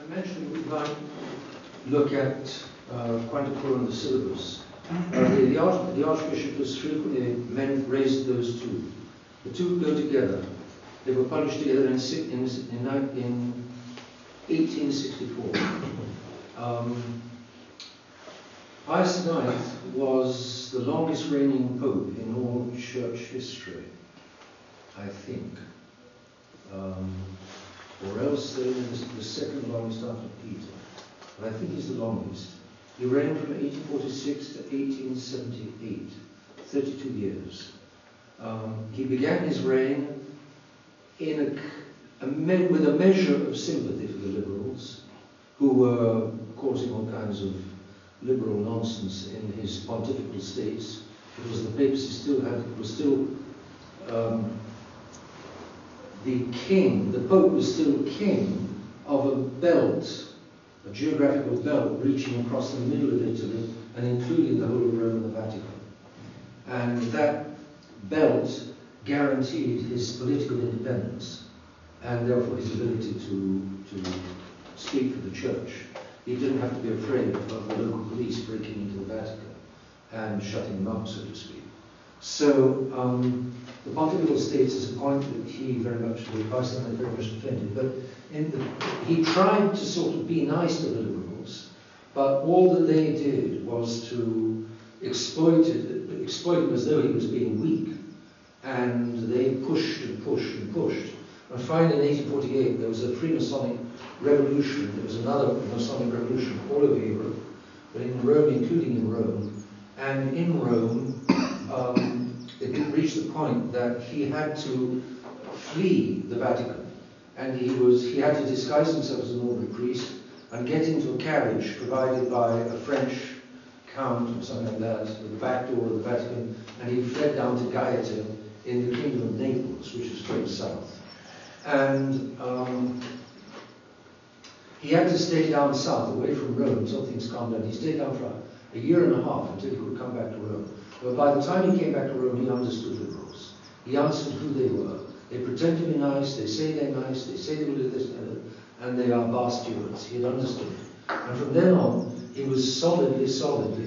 I mentioned we might look at Quanticore and the syllabus. The Archbishop has frequently raised those two. The two go together. They were published together in 1864. Pius IX was the longest reigning pope in all church history, I think. Or else the second longest after Peter. But I think he's the longest. He reigned from 1846 to 1878, 32 years. He began his reign in with a measure of sympathy for the liberals, who were causing all kinds of liberal nonsense in his pontifical states, because the papacy still was still the king, the Pope was still king of a belt, a geographical belt reaching across the middle of Italy and including the whole of Rome and the Vatican. And that belt guaranteed his political independence and therefore his ability to speak for the church. He didn't have to be afraid of the local police breaking into the Vatican and shutting them up, so to speak. So the Pontifical States is a point that he very much, Pius IX very much defended, but he tried to sort of be nice to the liberals, but all that they did was to exploit him as though he was being weak, and they pushed and pushed and pushed. And finally in 1848 there was a Freemasonic revolution. There was another Masonic revolution all over Europe, but in Rome, including in Rome. And in Rome, it reached the point that he had to flee the Vatican, and he had to disguise himself as an ordinary priest and get into a carriage provided by a French count or something like that, at the back door of the Vatican, and he fled down to Gaeta in the Kingdom of Naples, which is straight south. And he had to stay down south, away from Rome, until things calmed down. He stayed down for a year and a half until he could come back to Rome. But by the time he came back to Rome, he understood liberals. He understood who they were. They pretend to be nice, they say they're nice, they say they will do this and they are bar stewards. He had understood it. And from then on, he was solidly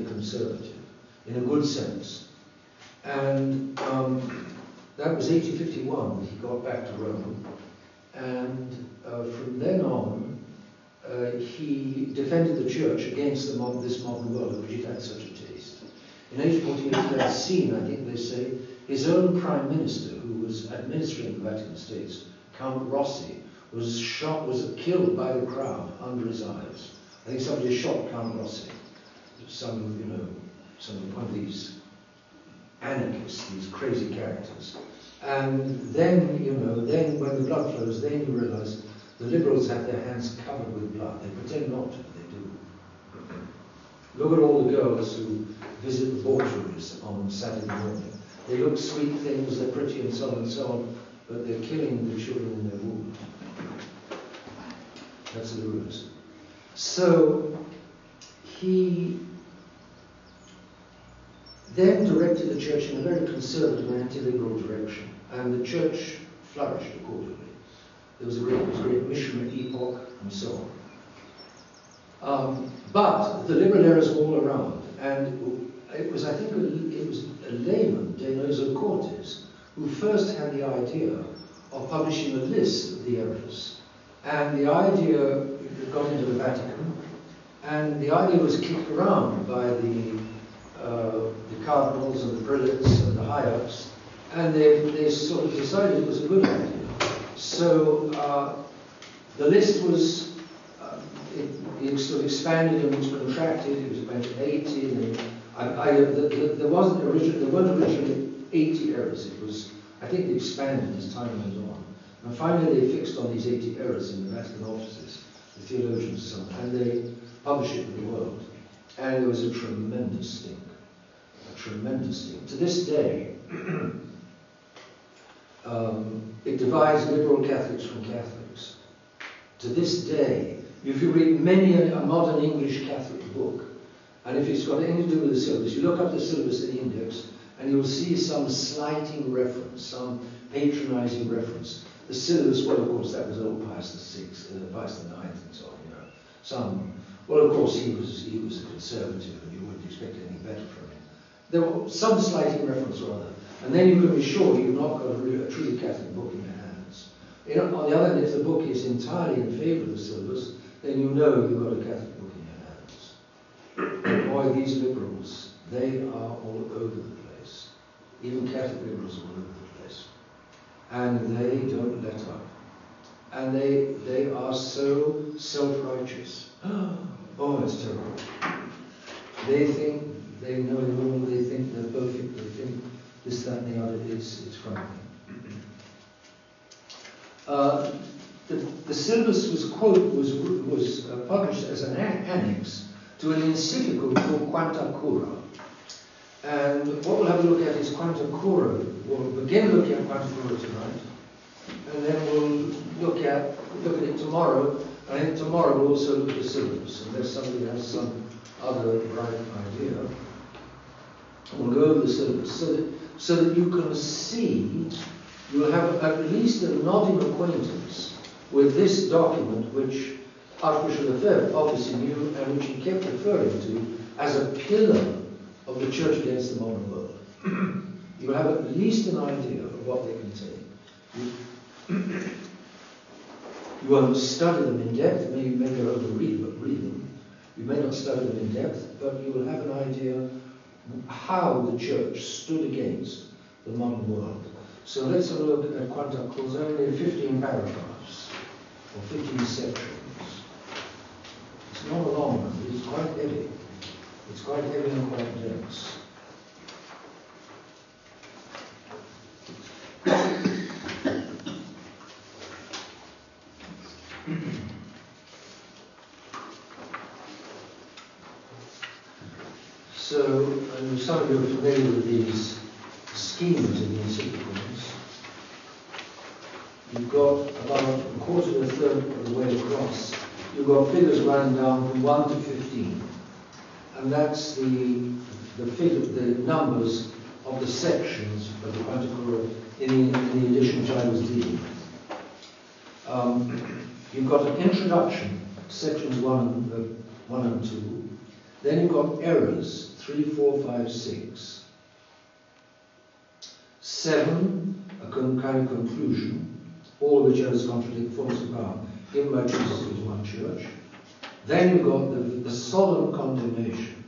conservative, in a good sense. And that was 1851 that he got back to Rome. And from then on, he defended the church against this modern world of which it had such a taste. In 1848, he had seen, I think they say, his own prime minister, who was administering the Vatican States, Count Rossi, was killed by the crowd under his eyes. I think somebody shot Count Rossi, one of these anarchists, these crazy characters. And then, then when the blood flows, then you realize the liberals have their hands covered with blood. They pretend not to, they do. Look at all the girls who visit the boardrooms on Saturday morning. They look sweet things, they're pretty and so on, but they're killing the children in their womb. That's the rulers. So he then directed the church in a very conservative and anti-liberal direction, and the church flourished accordingly. There was a great missionary epoch, and so on. But the liberal errors were all around, and it was, I think, it was a layman, Denozo Cortes, who first had the idea of publishing a list of the errors. And the idea got into the Vatican, and the idea was kicked around by the cardinals and the prelates and the high-ups, and they sort of decided it was a good idea. So the list was, it sort of expanded and was contracted. It was eventually 80, and there weren't originally 80 errors. It was, I think, they expanded as time went on. And finally they fixed on these 80 errors in the Vatican offices, the theologians and so on, and they published it to the world. And there was a tremendous stink. To this day, it divides liberal Catholics from Catholics. To this day, if you read many a modern English Catholic book, and if it's got anything to do with the syllabus, you look up the syllabus in the index, and you'll see some slighting reference, some patronizing reference. The syllabus, well, of course, that was old Pius VI, Pius IX, and so on. Some. Well, of course, he was a conservative, and you wouldn't expect anything better from him. There were some slighting reference or other, and then you can be sure you've not got a truly Catholic book in your hands. On the other hand, if the book is entirely in favour of the syllabus, then you know you've got a Catholic book in your hands. Boy, these liberals, they are all over the place. Even Catholic liberals are all over the place. And they don't let up. And they are so self-righteous. Oh, it's terrible. They think they know it all, they think they're perfect, they think this, that, and the other. It's frightening. The syllabus was published as an annex to an encyclical called Quanta Cura. And what we'll have a look at is Quanta Cura. We'll begin looking at Quanta Cura tonight, and then we'll look at it tomorrow. I think tomorrow we'll also look at the syllabus, unless somebody has some other bright idea. We'll go over the syllabus so that you can see, you'll have at least a nodding acquaintance with this document, which Archbishop Lefebvre obviously knew and which he kept referring to as a pillar of the Church against the modern world. You'll have at least an idea of what they contain. You won't study them in depth, maybe overread them. You may not study them in depth, but you will have an idea how the Church stood against the modern world. So let's have a look at Quanta Cura. There's only 15 paragraphs, or 15 sections. It's not a long one, it's quite heavy. It's quite heavy and quite dense. So, some of you are familiar with these schemes in the encyclicals. You've got about a quarter to a third of the way across. You've got figures running down from 1 to 15. And that's the numbers of the sections of the Quanta Cura in the edition which I was dealing with. You've got an introduction, sections 1 and 2. Then you've got errors, 3, 4, 5, 6. 7, a kind of conclusion, all of which errors contradict the fullness of power given by Jesus to one church. Then you've got the solemn condemnation,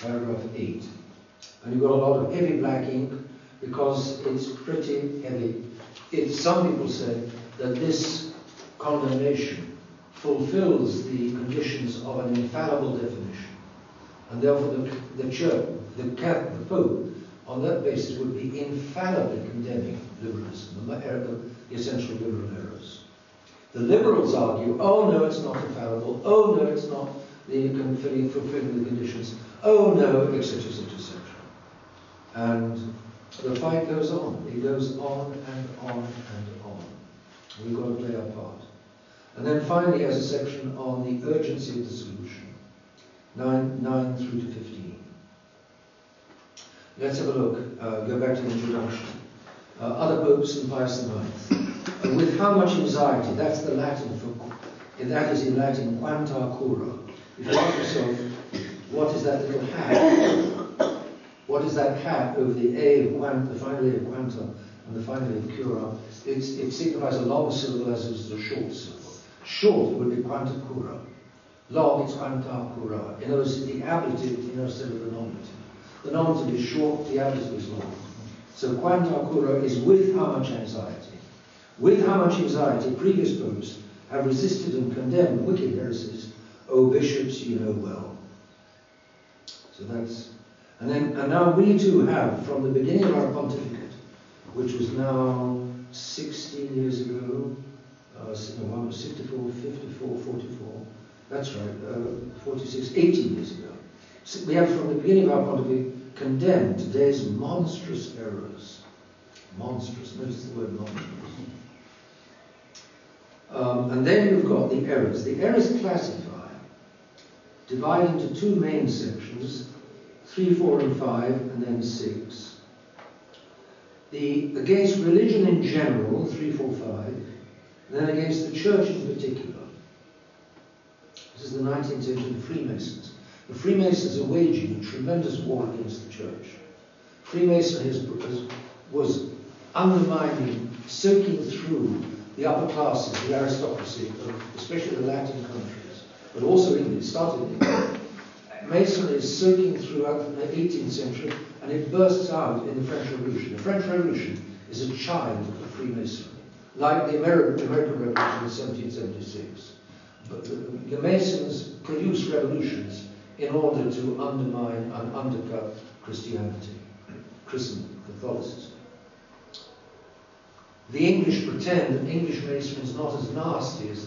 paragraph 8. And you've got a lot of heavy black ink because it's pretty heavy. Some people say that this condemnation fulfills the conditions of an infallible definition. And therefore the Church, the Pope, on that basis would be infallibly condemning liberalism, the essential liberal errors. The liberals argue, oh no, it's not infallible, oh no, it's not fulfilling the conditions, oh no, etc., etc., etc. And the fight goes on. It goes on and on and on. We've got to play our part. And then finally, as a section on the urgency of the solution, 9 through to 15. Let's have a look. Go back to the introduction. Other popes and Pius IX. With how much anxiety? That's the Latin for. That is in Latin Quanta Cura. If you ask yourself, what is that little hat? What is that hat over the A of Quanta, the final A of Quanta, and the final A of Cura? It signifies a long syllable as is a short syllable. Short would be Quanta Cura. Long, it's Quanta Cura. In other words, the ablative instead of the nominative. The nominative is short, the ablative is long. So Quanta Cura is with how much anxiety? With how much anxiety previous popes have resisted and condemned wicked heresies, O bishops, you know well. So that's, and now we too have, from the beginning of our pontificate, which was now 16 years ago, 64, 54, 44, that's right, 46, 18 years ago. So we have from the beginning of our pontificate condemned today's monstrous errors. Monstrous, notice the word monstrous. And then you've got the errors. The errors classify, divide into two main sections, 3, 4, and 5, and then 6. Against religion in general, 3, 4, 5, and then against the church in particular, This is the 19th century, the Freemasons. The Freemasons are waging a tremendous war against the church. Freemasonry was undermining, soaking through the upper classes, the aristocracy, especially the Latin countries, but also England. It started in England. Masonry is soaking throughout the 18th century, and it bursts out in the French Revolution. The French Revolution is a child of Freemasonry, like the American Revolution in 1776. But the Masons produce revolutions in order to undermine and undercut Christianity, Christendom, Catholicism. The English pretend that English Masonry is not as nasty as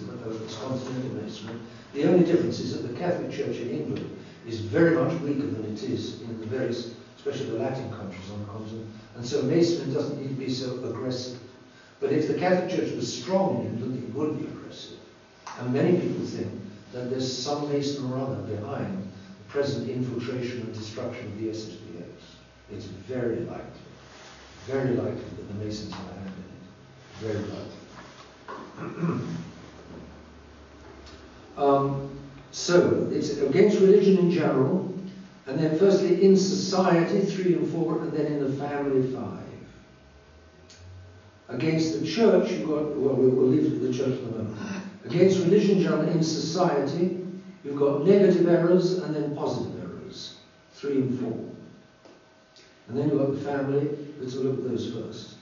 continental Masonry. The only difference is that the Catholic Church in England is very much weaker than it is in the various, especially the Latin countries on the continent, and so Masonry doesn't need to be so aggressive. But if the Catholic Church was strong in England, it would be aggressive. And many people think that there's some Mason or other behind the present infiltration and destruction of the SSPX. It's very likely that the Masons have a hand in it. Very likely. So, it's against religion in general, and then firstly in society, 3 and 4, and then in the family, 5. Against the church, you've got, well, we'll leave the church for the moment. Against religion in general, in society, you've got negative errors and then positive errors, 3 and 4. And then you've got the family. Let's look at those first.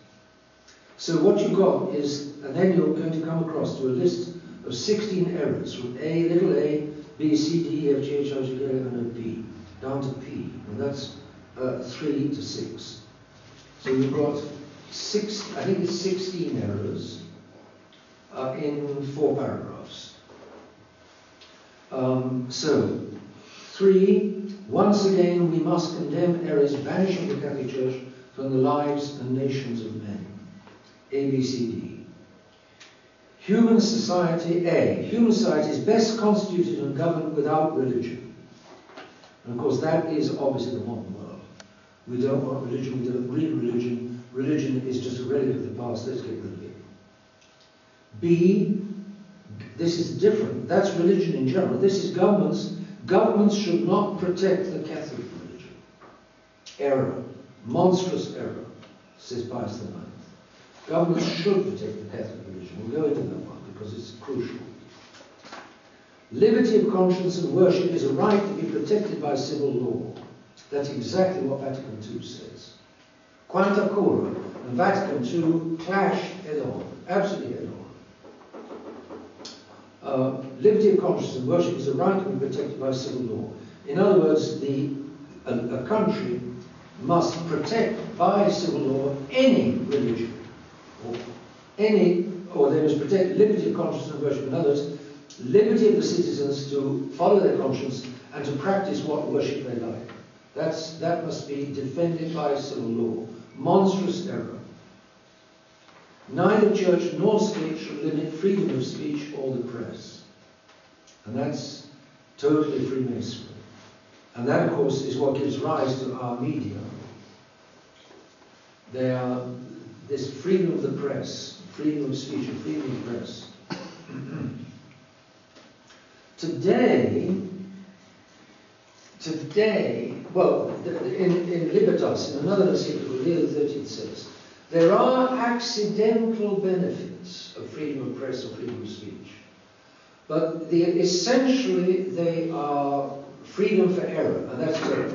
So what you've got is, and then you're going to come across to a list of 16 errors from A, little a, B, C, D, E, F, G, H, I, J, K, L, M, N, O, P, down to P, and that's 3 to 6. So you've got 6, I think it's 16 errors in 4 paragraphs. So, 3, once again we must condemn errors banishing the Catholic Church from the lives and nations of men. A, B, C, D. Human society, A. Human society is best constituted and governed without religion. And of course that is obviously the modern world. We don't want religion, we don't read religion. Religion is just a relic of the past, let's get rid of it. B, this is different. That's religion in general. This is governments. Governments should not protect the Catholic religion. Error. Monstrous error, says Pius IX. Governments should protect the Catholic religion. We'll go into that one because it's crucial. Liberty of conscience and worship is a right to be protected by civil law. That's exactly what Vatican II says. Quanta Cura and Vatican II clash head-on, absolutely head-on. Liberty of conscience and worship is a right to be protected by civil law. In other words, a country must protect by civil law any religion, or they must protect liberty of conscience and worship. In other words, liberty of the citizens to follow their conscience and to practice what worship they like. That must be defended by civil law. Monstrous error. Neither church nor state should limit freedom of speech or the press. And that's totally Freemasonry. And that, of course, is what gives rise to our media. They are this freedom of the press, freedom of speech and freedom of the press. Today, well, in Libertas, in another encyclical, Leo XIII says, there are accidental benefits of freedom of press or freedom of speech, but essentially they are freedom for error, and that's error.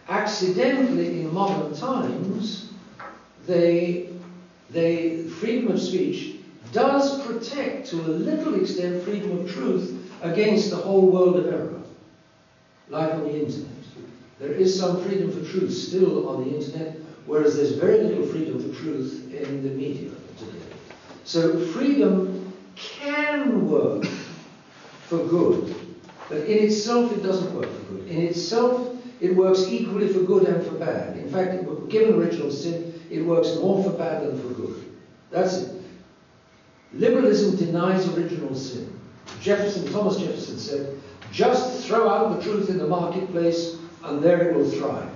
Accidentally, in modern times, freedom of speech does protect, to a little extent, freedom of truth against the whole world of error, like on the internet. There is some freedom for truth still on the internet, whereas there's very little freedom for truth in the media today. So freedom can work for good, but in itself it doesn't work for good. In itself, it works equally for good and for bad. In fact, given original sin, it works more for bad than for good. That's it. Liberalism denies original sin. Thomas Jefferson said, just throw out the truth in the marketplace and there it will thrive.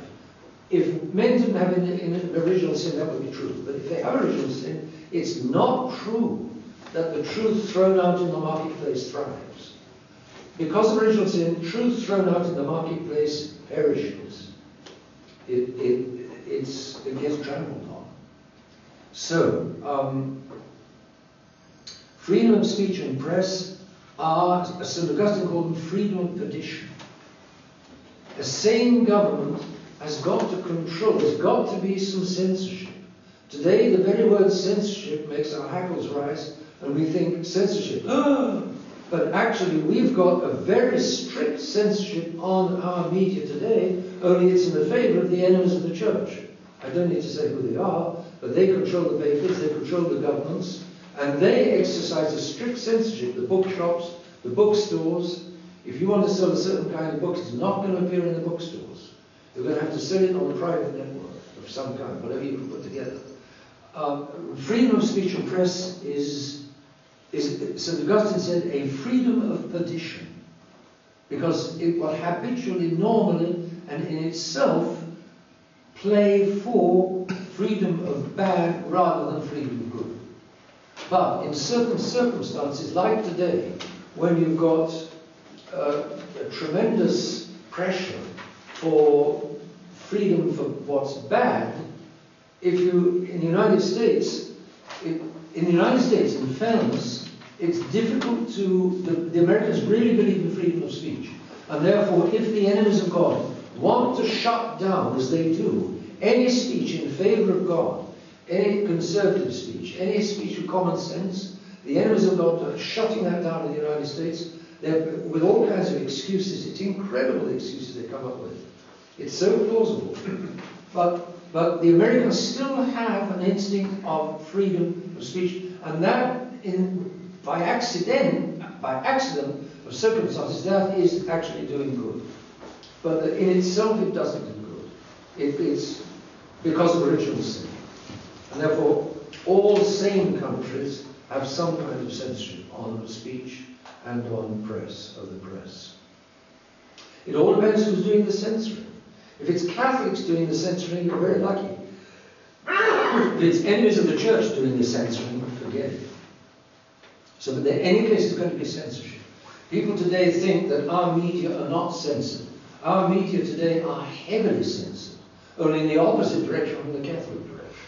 If men didn't have an original sin, that would be true. But if they have original sin, it's not true that the truth thrown out in the marketplace thrives. because of original sin, truth thrown out in the marketplace perishes. It gets trampled on. So, freedom of speech and press are, as St. Augustine called them, freedom of perdition. A sane government has got to control, there's got to be some censorship. Today, the very word censorship makes our hackles rise, and we think censorship. But actually, we've got a very strict censorship on our media today, only it's in the favour of the enemies of the church. I don't need to say who they are, but they control the papers, they control the governments, and they exercise a strict censorship. The bookshops, the bookstores. If you want to sell a certain kind of book, it's not going to appear in the bookstores. You're going to have to sell it on a private network of some kind, whatever you can put together. Freedom of speech and press is, St. Augustine said, a freedom of perdition. Because it will habitually, normally, and in itself, play for freedom of bad rather than freedom of good. But in certain circumstances, like today, when you've got a tremendous pressure for freedom for what's bad, if you, in the United States, in fairness, it's difficult to, the Americans really believe in freedom of speech. And therefore, if the enemies of God want to shut down, as they do, any speech in favour of God, any conservative speech, any speech of common sense, the enemies of God are shutting that down in the United States. They're, with all kinds of excuses. It's incredible the excuses they come up with. It's so plausible. But the Americans still have an instinct of freedom of speech, and that, by accident of circumstances, that is actually doing good. But in itself, it doesn't do good. It's because of original sin. And therefore, all sane countries have some kind of censorship on speech and on press, of the press. It all depends who's doing the censoring. If it's Catholics doing the censoring, you're very lucky. If it's enemies of the church doing the censoring, forget it. So, but in any case, there's going to be censorship. People today think that our media are not censored. Our media today are heavily censored, only in the opposite direction from the Catholic direction.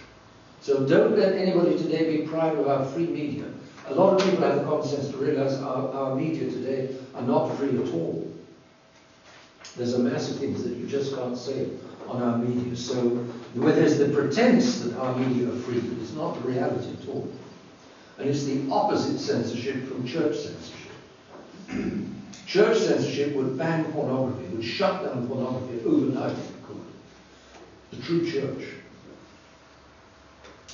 So don't let anybody today be proud of our free media. A lot of people have the common sense to realize our media today are not free at all. There's a mass of things that you just can't say on our media. So where there's the pretense that our media are free, it's not the reality at all. And it's the opposite censorship from church censorship. Church censorship would ban pornography, would shut down pornography overnight if it could. The true church.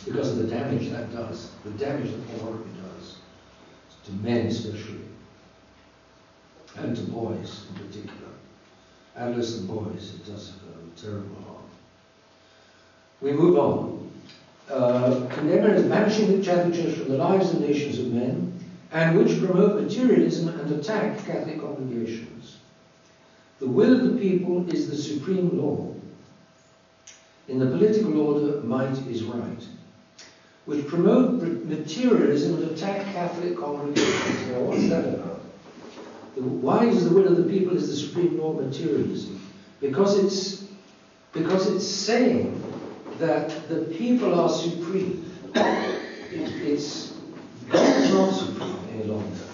Because of the damage that does, the damage that pornography does, to men especially, and to boys in particular. Adolescent boys, it does terrible harm. We move on. Condemn as banishing the Catholic Church from the lives and nations of men, and which promote materialism and attack Catholic congregations. The will of the people is the supreme law. In the political order, might is right. Which promote materialism and attack Catholic congregations. Now, what's that about? Why is the will of the people is the supreme law materialism? Because it's saying that the people are supreme. It's God's not supreme any longer.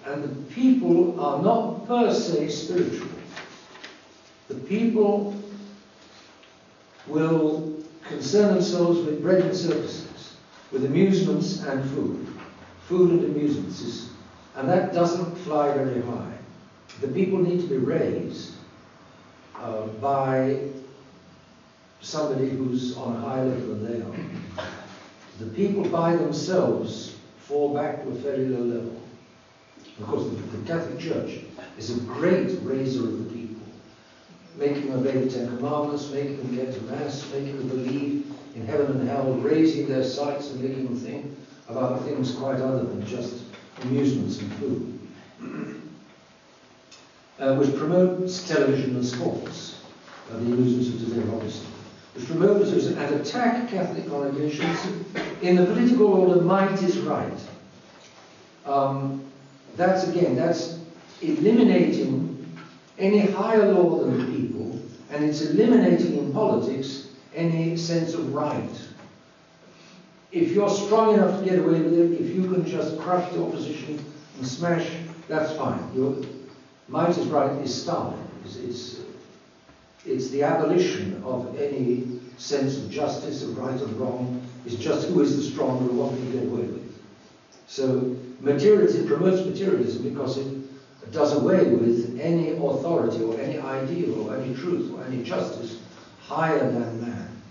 And the people are not per se spiritual. The people will concern themselves with bread and circuses, with amusements and food. Food and amusements and that doesn't fly very high. The people need to be raised by somebody who's on a higher level than they are. The people by themselves fall back to a fairly low level. Of course, the Catholic Church is a great raiser of the people, making them obey the Ten Commandments, making them get to Mass, making them believe in heaven and hell, raising their sights and making them think about things quite other than just amusements and food. Which promotes television and sports, the amusements of today, obviously. Which promotes and attack Catholic congregations. In the political order, might is right. that's eliminating any higher law than the people, and it's eliminating in politics any sense of right. If you're strong enough to get away with it, if you can just crush the opposition and smash, that's fine. Your might is right is Stalin. It's the abolition of any sense of justice, of right and wrong. It's just who is the stronger and what can you get away with. So materialism promotes materialism because it does away with any authority or any ideal or any truth or any justice higher than man.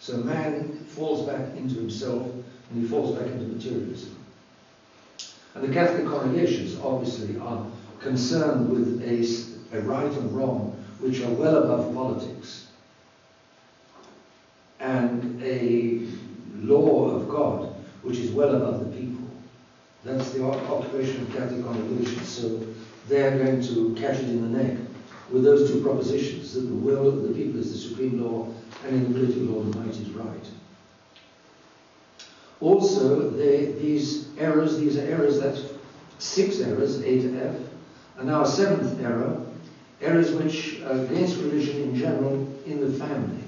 So man falls back into himself and he falls back into materialism. And the Catholic congregations obviously are concerned with a right and wrong which are well above politics, and a law of God which is well above the people. That's the occupation of Catholic congregations. So they're going to catch it in the neck with those two propositions, that the will of the people is the supreme law, and in the political law the might is right. Also, these are errors, that's 6 errors, A to F, and now a 7th error, errors which are against religion in general in the family,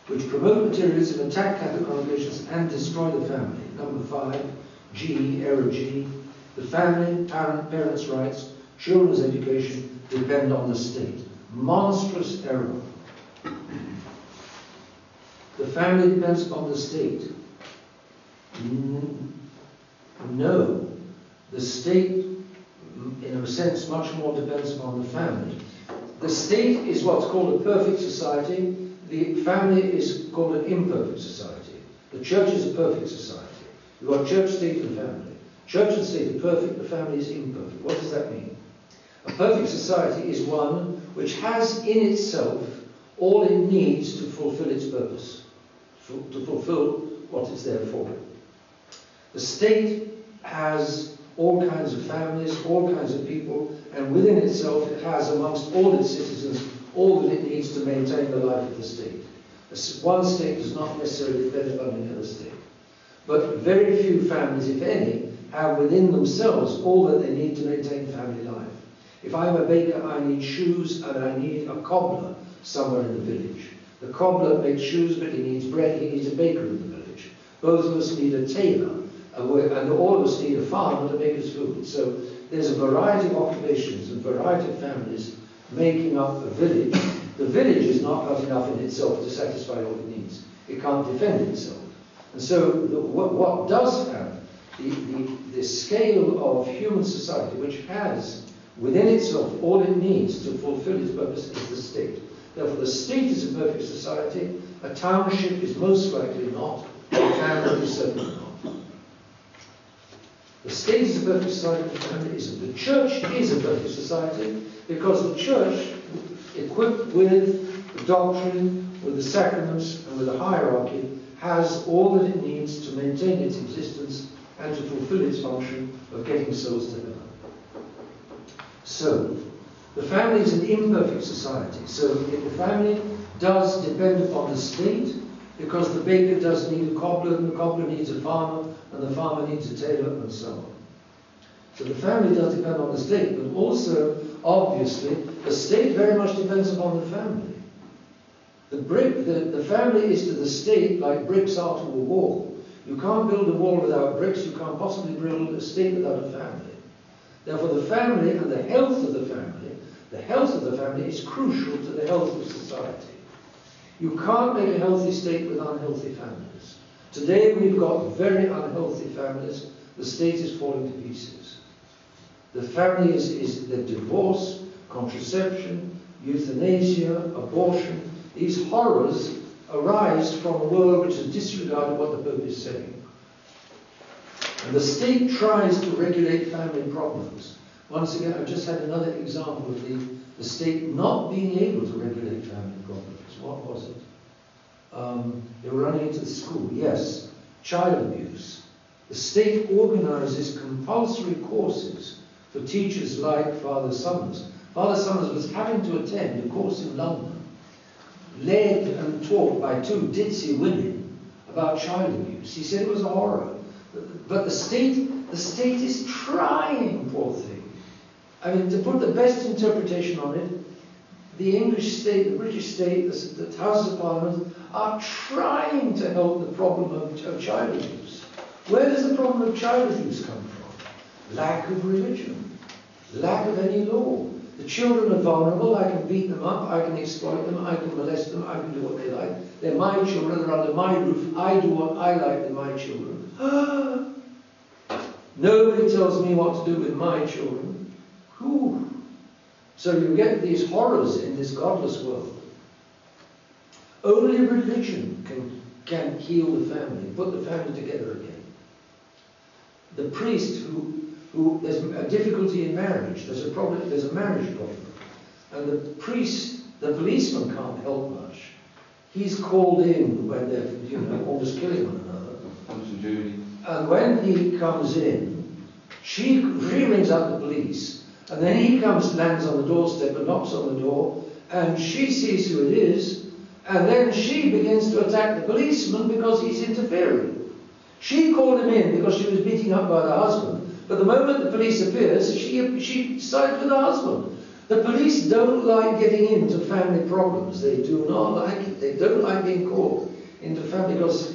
which promote materialism, attack Catholic congregations, and destroy the family. Number 5, G, error G, the family, parents' rights, children's education depend on the state. Monstrous error. The family depends upon the state. No. The state, in a sense, much more depends upon the family. The state is what's called a perfect society. The family is called an imperfect society. The church is a perfect society. You've got church, state, and family. Church and state are perfect, the family is imperfect. What does that mean? A perfect society is one which has in itself all it needs to fulfill its purpose, to fulfill what it's there for. The state has all kinds of families, all kinds of people, and within itself it has amongst all its citizens all that it needs to maintain the life of the state. One state does not necessarily depend upon any other state. But very few families, if any, have within themselves all that they need to maintain family life. If I'm a baker, I need shoes and I need a cobbler somewhere in the village. The cobbler makes shoes, but he needs bread, he needs a baker in the village. Both of us need a tailor, and all of us need a farmer to make us food. So there's a variety of occupations and variety of families making up a village. The village is not got enough in itself to satisfy all it needs. It can't defend itself. And so what does have the scale of human society, which has within itself all it needs to fulfill its purpose, is the state. Therefore, the state is a perfect society. A township is most likely not. A family is certainly not. The state is a perfect society, the family isn't. The church is a perfect society because the church, equipped with the doctrine, with the sacraments, and with the hierarchy, has all that it needs to maintain its existence and to fulfill its function of getting souls to heaven. So, the family is an imperfect society. So, the family does depend upon the state, because the baker does need a cobbler, and the cobbler needs a farmer, and the farmer needs a tailor, and so on. So the family does depend on the state, but also, obviously, the state very much depends upon the family. The family is to the state like bricks are to a wall. You can't build a wall without bricks, you can't possibly build a state without a family. Therefore, the family and the health of the family is crucial to the health of society. You can't make a healthy state with unhealthy families. Today we've got very unhealthy families. The state is falling to pieces. The family is the divorce, contraception, euthanasia, abortion. These horrors arise from a world which has disregarded what the Pope is saying. And the state tries to regulate family problems. Once again, I've just had another example of the state not being able to regulate family problems. What was it? They were running into the school. Yes, child abuse. The state organizes compulsory courses for teachers like Father Summers. Father Summers was having to attend a course in London, led and taught by 2 ditzy women about child abuse. He said it was a horror. But the state is trying, poor thing. I mean, to put the best interpretation on it, the English state, the British state, the Houses of Parliament are trying to help the problem of child abuse. Where does the problem of child abuse come from? Lack of religion, lack of any law. The children are vulnerable. I can beat them up, I can exploit them, I can molest them, I can do what they like. They're my children, they're under my roof, I do what I like with my children. Nobody tells me what to do with my children. Whew. So you get these horrors in this godless world. Only religion can heal the family, put the family together again. The priest who there's a difficulty in marriage, there's a problem, there's a marriage problem, and the policeman can't help much. He's called in when they're almost killing one another. And when he comes in, she rings up the police, and then he lands on the doorstep and knocks on the door, and she sees who it is, and then she begins to attack the policeman because he's interfering. She called him in because she was beaten up by the husband, but the moment the police appears, she sides with the husband. The police don't like getting into family problems. They do not like it. They don't like being caught into family because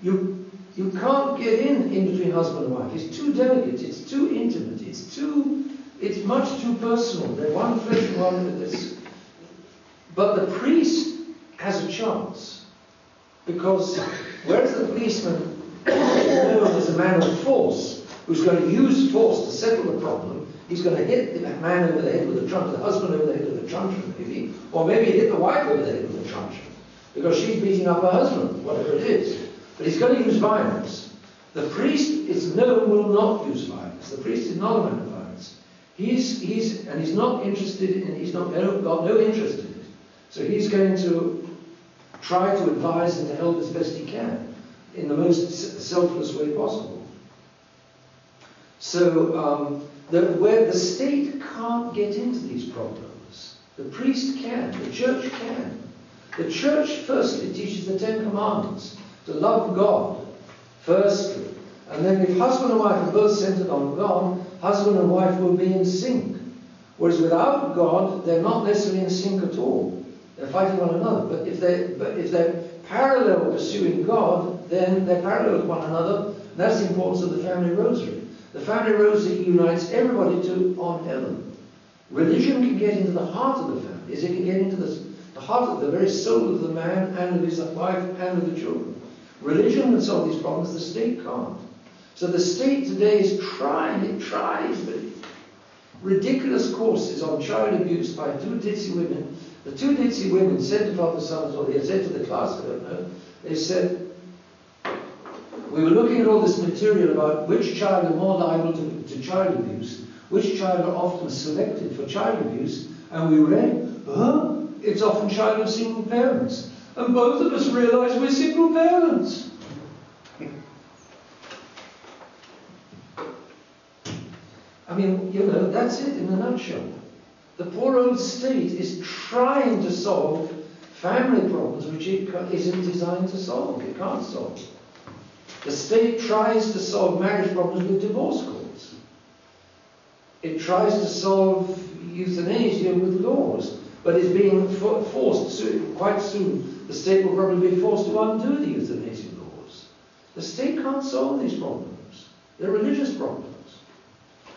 you can't get in between husband and wife. It's too delicate. It's too intimate. It's much too personal. They're one flesh and one with this. But the priest has a chance because whereas the policeman is known as a man of force who's going to use force to settle the problem, he's going to hit the man over the head with a truncheon, the husband over the head with a truncheon maybe, or maybe hit the wife over the head with a truncheon because she's beating up her husband, whatever it is. But he's going to use violence. The priest is known will not use violence. The priest is not a man of violence. He's not interested in, he's got no interest in it. So he's going to try to advise and to help as best he can in the most selfless way possible. So where the state can't get into these problems, the priest can, the church can. The church firstly teaches the 10 Commandments to love God, firstly. And then if husband and wife are both centered on God, husband and wife will be in sync. Whereas without God, they're not necessarily in sync at all. They're fighting one another. But if they're parallel pursuing God, then they're parallel with one another. That's the importance of the family rosary. The family rosary unites everybody on heaven. Religion can get into the heart of the family. It can get into the heart of the very soul of the man and of his wife and of the children. Religion can solve these problems, the state can't. So the state today is trying, it tries, but ridiculous courses on child abuse by two ditzy women. The two ditzy women said to Father Summers, or they said to the class, I don't know, they said, we were looking at all this material about which child are more liable to child abuse, which child are often selected for child abuse, and we read, it's often child of single parents. And both of us realised we're single parents. I mean, that's it in a nutshell. The poor old state is trying to solve family problems which it isn't designed to solve. It can't solve. The state tries to solve marriage problems with divorce courts. It tries to solve euthanasia with laws, but it's being forced quite soon. The state will probably be forced to undo the euthanasia laws. The state can't solve these problems. They're religious problems.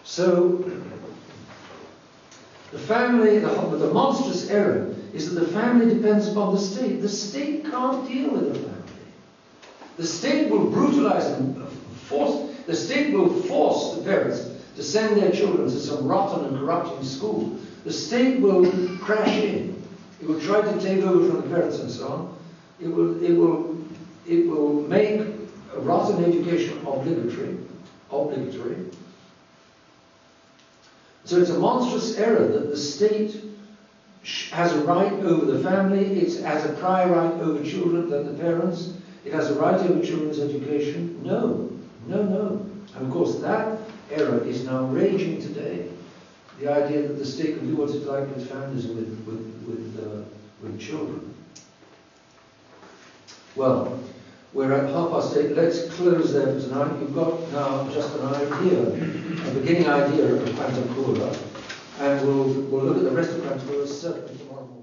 So the family, the monstrous error is that the family depends upon the state. The state can't deal with the family. The state will brutalize and the state will force the parents to send their children to some rotten and corrupting school. The state will crash in. It will try to take over from the parents and so on. It will make a rotten education obligatory. So it's a monstrous error that the state has a right over the family. It has a prior right over children than the parents. It has a right over children's education. No. And of course that error is now raging today. The idea that the state can do what it likes with families and with children. Well, We're at 8:30. Let's close there for tonight. You've got now just an idea, a beginning idea of Quantum Cura, and we'll look at the rest of Quantum Cura certainly tomorrow morning.